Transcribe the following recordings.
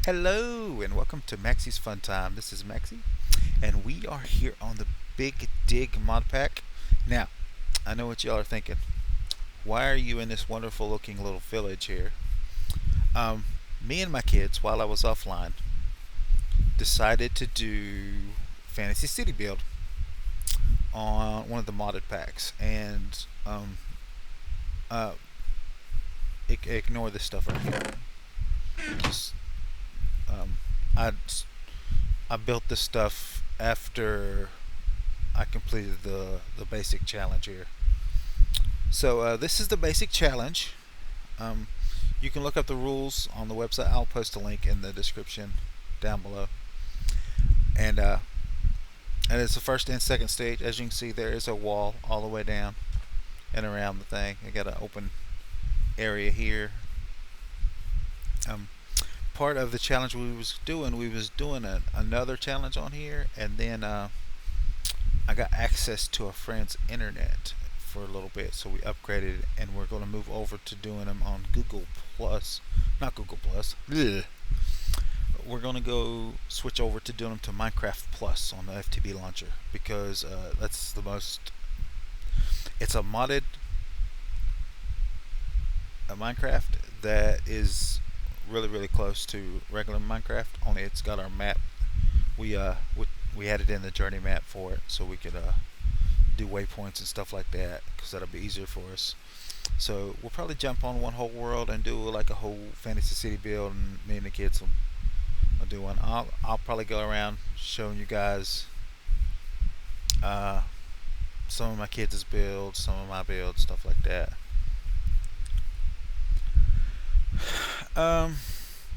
Hello and welcome to Maxie's Fun Time. This is Maxie, and we are here on the Big Dig mod pack. Now, I know what y'all are thinking. Why are you in this wonderful looking little village here? Me and my kids, while I was offline, decided to do Fantasy City build on one of the modded packs, and uh, ignore this stuff right here. Just um, I I built this stuff after I completed the basic challenge here. So this is the basic challenge. Um, you can look up the rules on the website. I'll post a link in the description down below. And it's the first and second stage. As you can see, there is a wall all the way down and around the thing. I got an open area here. Um, Part of the challenge we was doing another challenge on here, and then I got access to a friend's internet for a little bit, so we upgraded, and we're going to move over to doing them on Google Plus, not Google Plus. Blech. We're going to go switch over to doing them to Minecraft Plus on the FTB launcher because that's the most. It's a modded Minecraft that is really close to regular Minecraft. Only it's got our map. We added in the journey map for it, so we could do waypoints and stuff like that, because that'll be easier for us. So we'll probably jump on one whole world and do like a whole Fantasy City build, and me and the kids will do one. I'll probably go around showing you guys some of my kids' builds, some of my builds, stuff like that.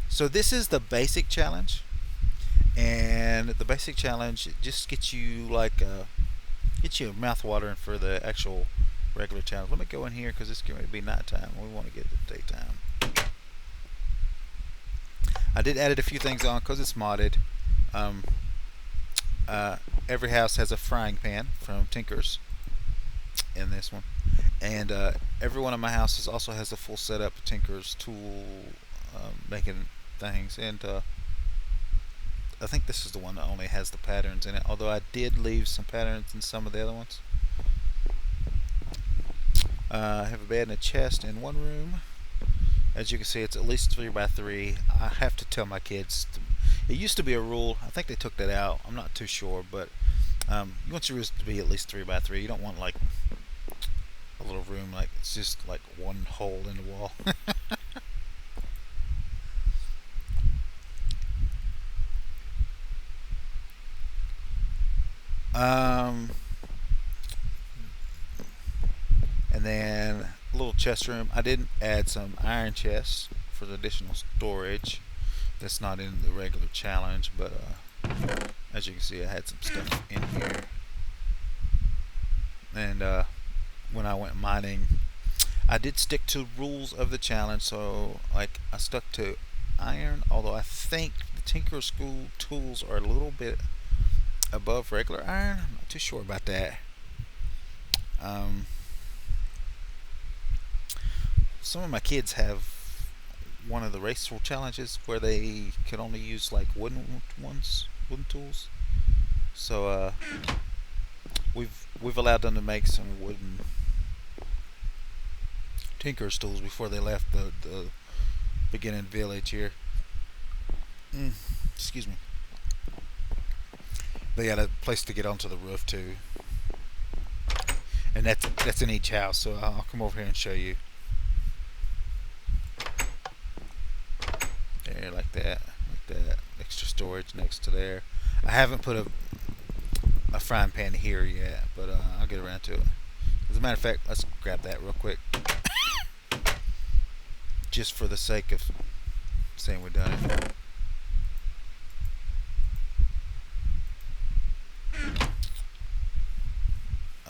So this is the basic challenge, and the basic challenge just gets you get you mouth watering for the actual regular challenge. Let me go in here because it's going to be nighttime. We want to get to daytime. I did add a few things on because it's modded. Every house has a frying pan from Tinker's in this one, and every one of my houses also has a full setup of Tinker's tool making things, and I think this is the one that only has the patterns in it, although I did leave some patterns in some of the other ones. I have a bed and a chest in one room. As you can see, it's at least 3x3. I have to tell my kids it used to be a rule. I think they took that out. I'm not too sure, but you want your rooms to be at least 3x3. You don't want like a little room like it's just like one hole in the wall. And then a little chest room. I did add some iron chests for the additional storage. That's not in the regular challenge, but as you can see, I had some stuff in here. And when I went mining, I did stick to rules of the challenge. So like I stuck to iron, although I think the Tinker School tools are a little bit above regular iron. I'm not too sure about that. Some of my kids have one of the raceful challenges where they could only use like wooden tools. So we've allowed them to make some wooden Tinker's tools before they left the beginning village here. Excuse me. They got a place to get onto the roof too, and that's in each house. So I'll come over here and show you. There, like that. Extra storage next to there. I haven't put a frying pan here yet, but I'll get around to it. As a matter of fact, let's grab that real quick, just for the sake of saying we're done it.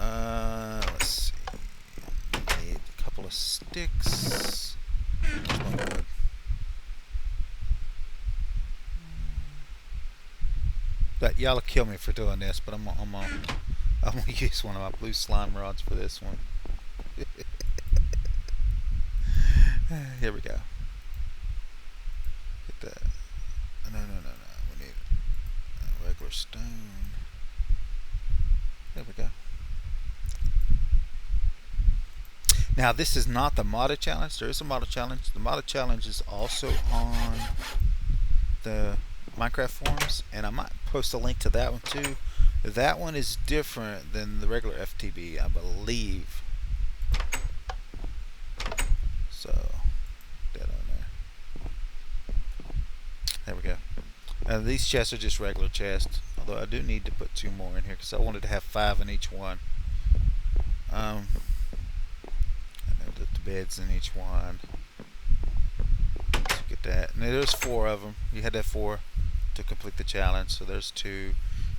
Let's see. Need a couple of sticks. But y'all will kill me for doing this, but I'm gonna use one of my blue slime rods for this one. Here we go. Get that. regular stone. There we go. Now this is not the modded challenge. There is a modded challenge. The modded challenge is also on the Minecraft forums, and I might post a link to that one too. That one is different than the regular FTB, I believe. So that on there. There we go. These chests are just regular chests, although I do need to put 2 more in here because I wanted to have 5 in each one. I know that the beds in each one. Let's get that. And there's 4 of them. You had to have 4 to complete the challenge, so there's 2,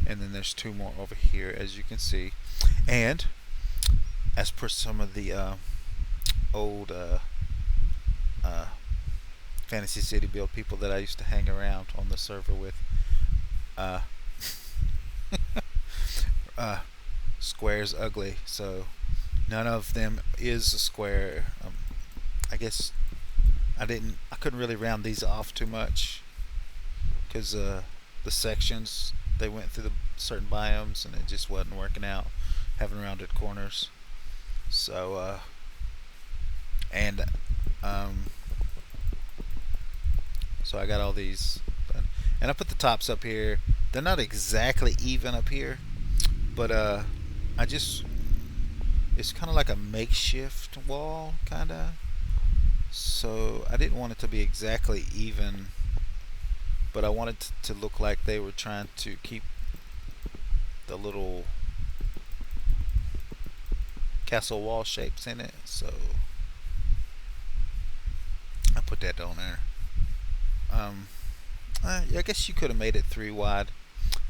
and then there's 2 more over here, as you can see. And as per some of the old Fantasy City build people that I used to hang around on the server with, square's ugly, so none of them is a square. I guess I couldn't really round these off too much because the sections they went through the certain biomes and it just wasn't working out having rounded corners. So so I got all these done. And I put the tops up here. They're not exactly even up here, but it's kind of like a makeshift wall, kind of. So I didn't want it to be exactly even, but I wanted to look like they were trying to keep the little castle wall shapes in it. So I put that on there. I guess you could have made it 3 wide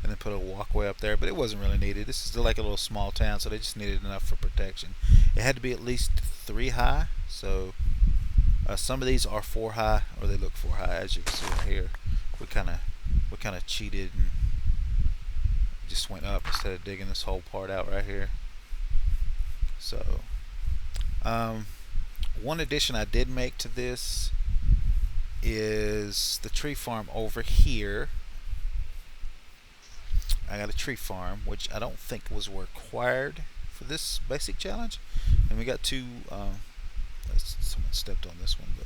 and then put a walkway up there, but it wasn't really needed. This is like a little small town, so they just needed enough for protection. It had to be at least 3 high, so some of these are 4 high, or they look 4 high, as you can see right here. We kind of cheated and just went up instead of digging this whole part out right here. So one addition I did make to this is the tree farm over here. I got a tree farm, which I don't think was required for this basic challenge, and we got 2. Someone stepped on this one, but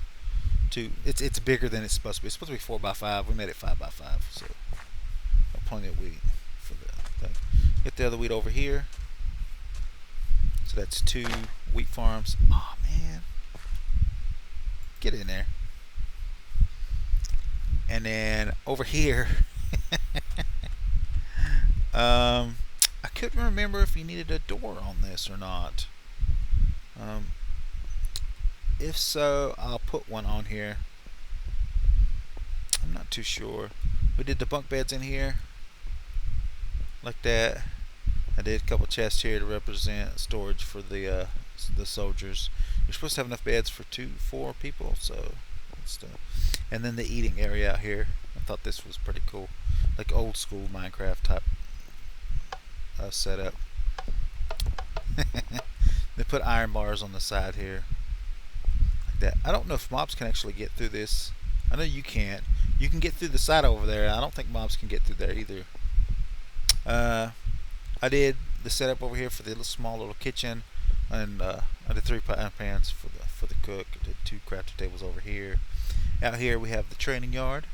2. It's bigger than it's supposed to be. It's supposed to be 4 by 5. We made it 5 by 5, so plenty of wheat for the thing. Get the other wheat over here. So that's 2 wheat farms. Oh man, get in there. And then over here, I couldn't remember if you needed a door on this or not. If so, I'll put one on here. I'm not too sure. We did the bunk beds in here, like that. I did a couple chests here to represent storage for the soldiers. You're supposed to have enough beds for 4 people, so that's the. And then the eating area out here. I thought this was pretty cool, like old school Minecraft type setup. They put iron bars on the side here, like that. I don't know if mobs can actually get through this. I know you can't. You can get through the side over there. I don't think mobs can get through there either. I did the setup over here for the small little kitchen, and I did 3 pans for the cook. I did 2 crafting tables over here. Out here we have the training yard,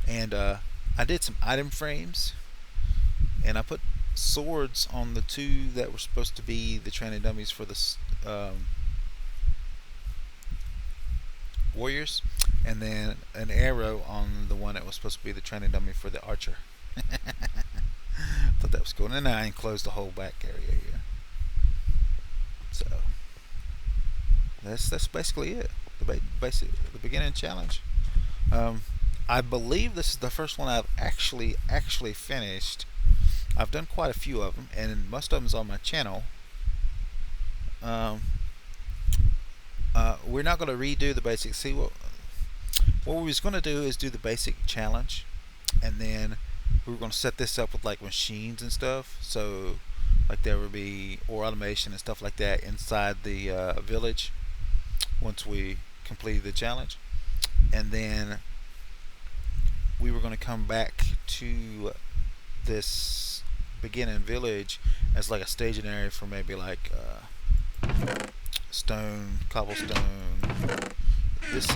and I did some item frames, and I put swords on the 2 that were supposed to be the training dummies for the warriors, and then an arrow on the one that was supposed to be the training dummy for the archer. Thought that was cool. And then I enclosed the whole back area here. So that's basically it. The beginning challenge. I believe this is the first one I've actually finished. I've done quite a few of them, and most of them's on my channel. We're not going to redo the basic. See, what we was going to do is do the basic challenge, and then we were going to set this up with like machines and stuff. So like there would be ore automation and stuff like that inside the village once we completed the challenge, and then we were going to come back to this beginning village as like a staging area for maybe like stone, cobblestone. This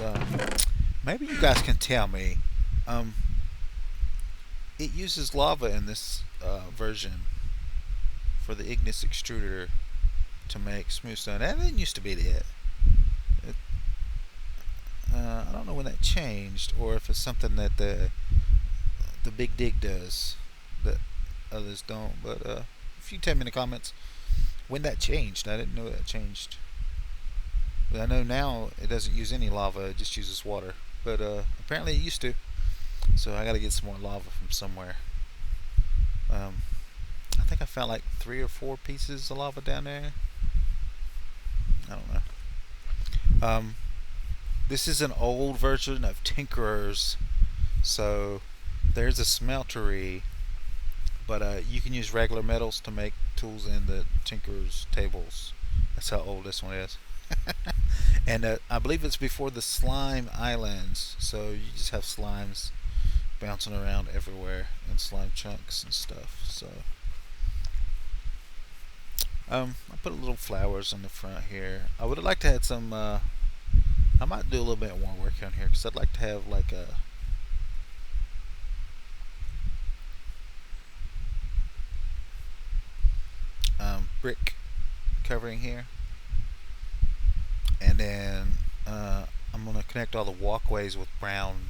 maybe you guys can tell me. Um, it uses lava in this version for the ignis extruder to make smooth stone. That didn't used to be it. I don't know when that changed, or if it's something that the Big Dig does that others don't. But if you tell me in the comments when that changed, I didn't know that changed. But I know now it doesn't use any lava; it just uses water. But apparently it used to. So I got to get some more lava from somewhere. Um, I think I found like 3 or 4 pieces of lava down there. I don't know. This is an old version of Tinkerers, so there's a smeltery, but you can use regular metals to make tools in the Tinkerers tables. That's how old this one is. And I believe it's before the slime islands, so you just have slimes bouncing around everywhere and slime chunks and stuff. So I put little flowers on the front here. I would have liked to have some. I might do a little bit more work on here because I'd like to have like a brick covering here, and then I'm gonna connect all the walkways with brown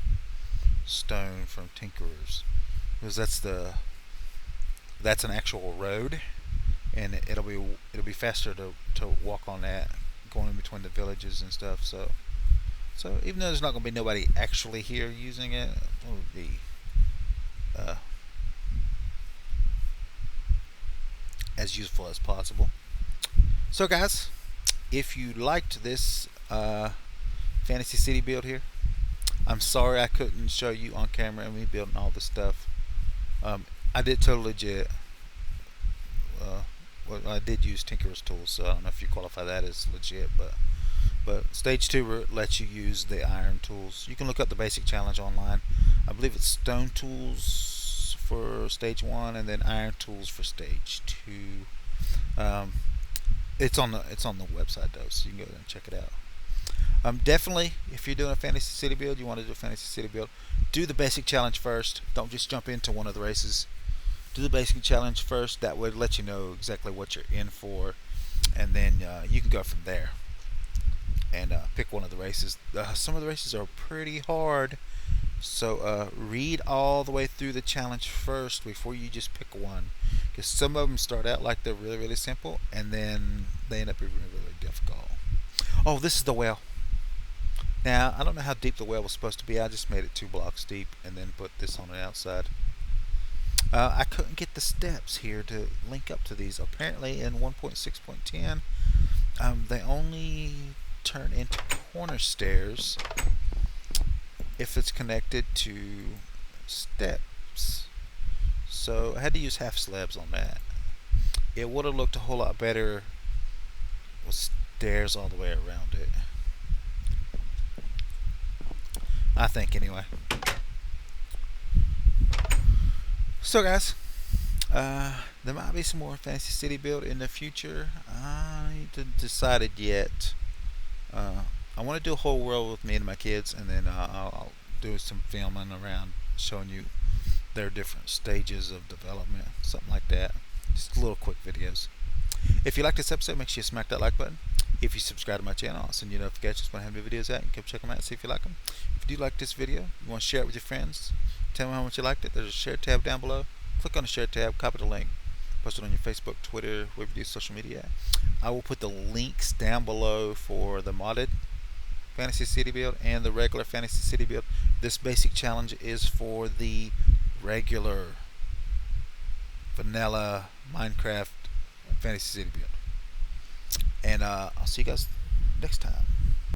stone from Tinkerers because that's an actual road, and it'll be faster to walk on that going in between the villages and stuff. So even though there's not going to be nobody actually here using it, it will be as useful as possible. So guys, if you liked this fantasy city build here, I'm sorry I couldn't show you on camera and me building all this stuff. I did totally legit. Well, I did use Tinker's tools, so I don't know if you qualify that as legit, but stage 2 lets you use the iron tools. You can look up the basic challenge online. I believe it's stone tools for stage 1 and then iron tools for stage 2. It's on the website though, so you can go there and check it out. Definitely, if you're doing a fantasy city build, you want to do a fantasy city build, do the basic challenge first. Don't just jump into one of the races. Do the basic challenge first. That would let you know exactly what you're in for, and then you can go from there and pick one of the races. Some of the races are pretty hard, so read all the way through the challenge first before you just pick one, because some of them start out like they're really, really simple, and then they end up being really, really difficult. Oh, this is the well. Now, I don't know how deep the well was supposed to be. I just made it 2 blocks deep and then put this on the outside. I couldn't get the steps here to link up to these. Apparently in 1.6.10 they only turn into corner stairs if it's connected to steps. So I had to use half slabs on that. It would have looked a whole lot better with stairs all the way around it, I think, anyway. So guys, there might be some more fantasy city build in the future. I haven't decided yet. I want to do a whole world with me and my kids, and then I'll do some filming around showing you their different stages of development, something like that. Just little quick videos. If you like this episode, make sure you smack that like button. If you subscribe to my channel, I'll send you notifications when I have new videos out. You can come check them out and see if you like them. If you do like this video, you want to share it with your friends, tell me how much you liked it. There's a share tab down below. Click on the share tab, copy the link, post it on your Facebook, Twitter, wherever you do social media. I will put the links down below for the modded fantasy city build and the regular fantasy city build. This basic challenge is for the regular vanilla Minecraft fantasy city build. And I'll see you guys next time.